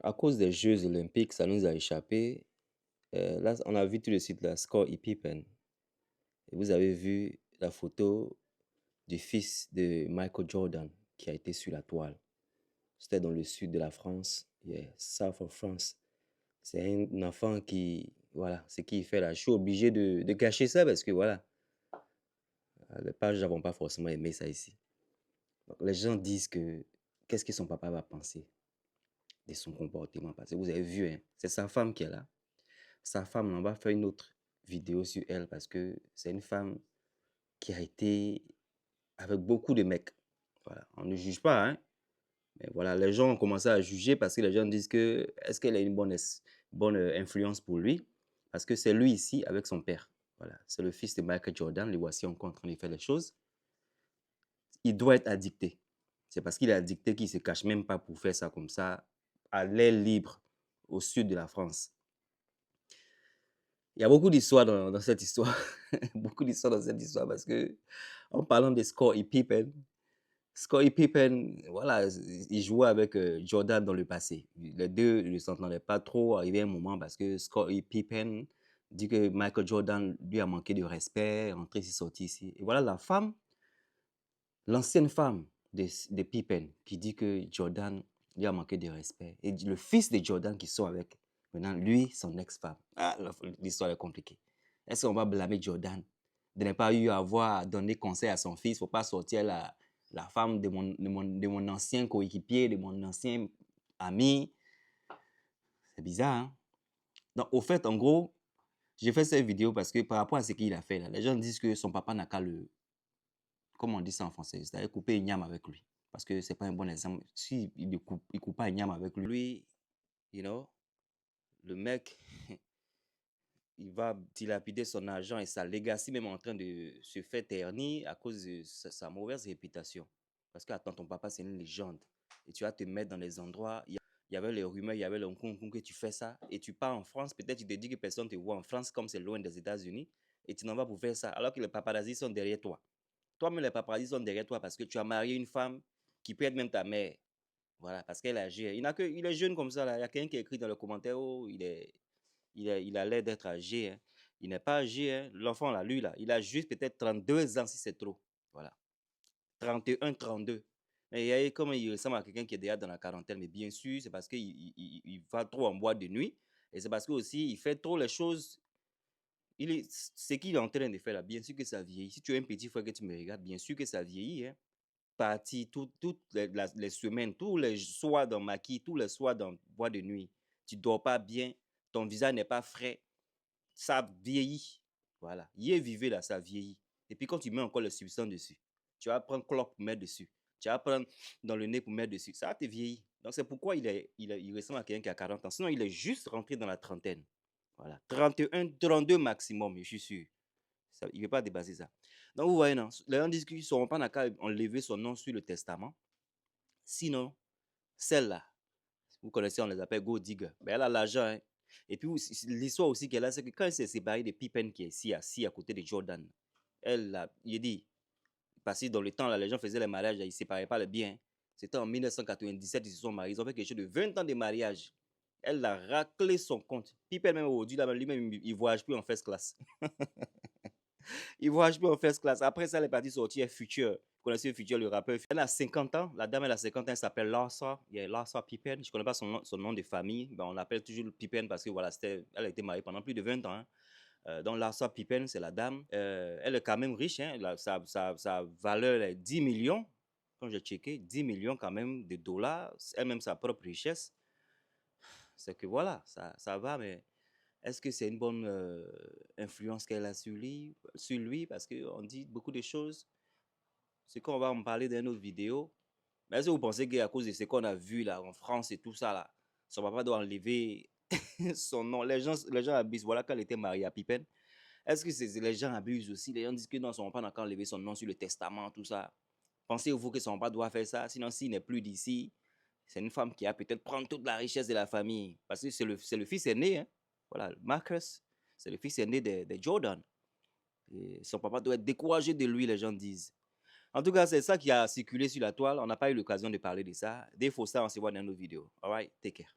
À cause des Jeux olympiques, ça nous a échappé. Là, on a vu tout de suite la score Pippen. Et vous avez vu la photo du fils de Michael Jordan qui a été sur la toile. C'était dans le sud de la France, yeah, South of France. C'est un enfant qui, voilà, ce qu'il fait là. Je suis obligé de cacher ça parce que, voilà, les pages n'avons pas forcément aimé ça ici. Donc, les gens disent que, qu'est-ce que son papa va penser de son comportement? Parce que vous avez vu, hein, c'est sa femme qui est là. Sa femme, on va faire une autre vidéo sur elle parce que c'est une femme qui a été avec beaucoup de mecs. Voilà, on ne juge pas, hein. Mais voilà, les gens ont commencé à juger parce que les gens disent que est-ce qu'elle a une bonne influence pour lui? Parce que c'est lui ici avec son père. Voilà, c'est le fils de Michael Jordan. Les voici encore en train de faire les choses. Il doit être addicté. C'est parce qu'il est addicté qu'il ne se cache même pas pour faire ça comme ça, à l'air libre, au sud de la France. Il y a beaucoup d'histoires dans cette histoire. Beaucoup d'histoires dans cette histoire parce que, en parlant de Scottie Pippen, voilà, il jouait avec Jordan dans le passé. Les deux ne s'entendaient pas trop. Arrivé un moment parce que Scottie Pippen dit que Michael Jordan lui a manqué de respect, rentré ici, sorti ici. Et voilà la femme, l'ancienne femme de Pippen, qui dit que Jordan lui a manqué de respect. Et le fils de Jordan qui sort avec, maintenant, lui, son ex-femme. Ah, l'histoire est compliquée. Est-ce qu'on va blâmer Jordan de ne pas eu à avoir à donner conseil à son fils? Il ne faut pas sortir la femme de mon ancien coéquipier, de mon ancien ami. C'est bizarre, hein? Donc, au fait, en gros, j'ai fait cette vidéo parce que par rapport à ce qu'il a fait, là, les gens disent que son papa n'a qu'à le, comment on dit ça en français, c'est-à-dire couper une avec lui. Parce que c'est pas un bon exemple. Si il coupe pas une avec lui, you know, le mec, il va dilapider son argent et sa legacy même en train de se faire ternir à cause de sa mauvaise réputation. Parce que, attends, ton papa, c'est une légende. Et tu vas te mettre dans les endroits, il y avait les rumeurs, il y avait le concombre que tu fais ça. Et tu pars en France, peut-être tu te dis que personne ne te voit en France comme c'est loin des États-Unis. Et tu n'en vas pour faire ça, alors que les paparazzis sont derrière toi. Toi-même, les paparazzis sont derrière toi parce que tu as marié une femme qui peut être même ta mère. Voilà, parce qu'elle est âgée. Il est jeune comme ça, là. Il y a quelqu'un qui a écrit dans le commentaire, oh, il a l'air d'être âgé, hein. Il n'est pas âgé, hein. L'enfant, là, lui, là, il a juste peut-être 32 ans si c'est trop. Voilà. 31, 32. Et comme il ressemble à quelqu'un qui est déjà dans la quarantaine, mais bien sûr, c'est parce qu'il il va trop en boîte de nuit. Et c'est parce que aussi, il fait trop les choses. Ce qu'il est en train de faire là, bien sûr que ça vieillit. Si tu as un petit frère que tu me regardes, bien sûr que ça vieillit, hein. Parti toutes les semaines, tous les soirs dans maquis, tous les soirs dans boîte de nuit. Tu dors pas bien, ton visage n'est pas frais, ça vieillit. Voilà. Il est vivé là, ça vieillit. Et puis quand tu mets encore le substance dessus, tu vas prendre clope pour mettre dessus. Tu vas prendre dans le nez pour mettre dessus. Ça va te vieillir. Donc c'est pourquoi il ressemble à quelqu'un qui a 40 ans. Sinon, il est juste rentré dans la trentaine. Voilà. 31, 32 maximum, je suis sûr. Ça, il ne veut pas dépasser ça. Donc, vous voyez, non, les gens disent qu'ils ne sauront pas qu'à enlever son nom sur le testament. Sinon, celle-là, vous connaissez, on les appelle Gold Digger. Ben, elle a l'argent, hein. Et puis, l'histoire aussi qu'elle a, c'est que quand elle s'est séparée de Pippen, qui est ici, assis à côté de Jordan, il dit, parce que dans le temps, là, les gens faisaient les mariages, ils ne séparaient pas les biens. C'était en 1997, ils se sont mariés. Ils ont fait quelque chose de 20 ans de mariage. Elle a raclé son compte. Pippen, même aujourd'hui, lui-même, il ne voyage plus en first class. Il voyage plus en first class. Après ça, elle est partie sortir Future. Vous connaissez Future, le rappeur. Elle a 50 ans. La dame, elle a 50 ans. Elle s'appelle Larsa. Il y a Larsa Pippen. Je ne connais pas son nom de famille. Ben, on l'appelle toujours Pippen parce que voilà, elle a été mariée pendant plus de 20 ans, hein. Donc Larsa Pippen, c'est la dame. Elle est quand même riche, hein. Sa valeur est 10 millions. Quand j'ai checké, 10 millions quand même de dollars. Elle-même sa propre richesse. C'est que voilà, ça va, mais est-ce que c'est une bonne influence qu'elle a sur lui? Parce qu'on dit beaucoup de choses. C'est qu'on va en parler dans une autre vidéo. Mais est-ce que vous pensez qu'à cause de ce qu'on a vu là en France et tout ça là, son papa doit enlever son nom? Les gens abusent. Voilà qu'elle était mariée à Pippen. Est-ce que les gens abusent aussi? Les gens disent que non, son papa n'a qu'à enlever son nom sur le testament, tout ça. Pensez-vous que son papa doit faire ça? Sinon, s'il n'est plus d'ici, c'est une femme qui a peut-être prendre toute la richesse de la famille. Parce que c'est le fils aîné, hein. Voilà, Marcus, c'est le fils aîné de Jordan. Et son papa doit être découragé de lui, les gens disent. En tout cas, c'est ça qui a circulé sur la toile. On n'a pas eu l'occasion de parler de ça. Des faux ça, on se voit dans nos vidéos. All right, take care.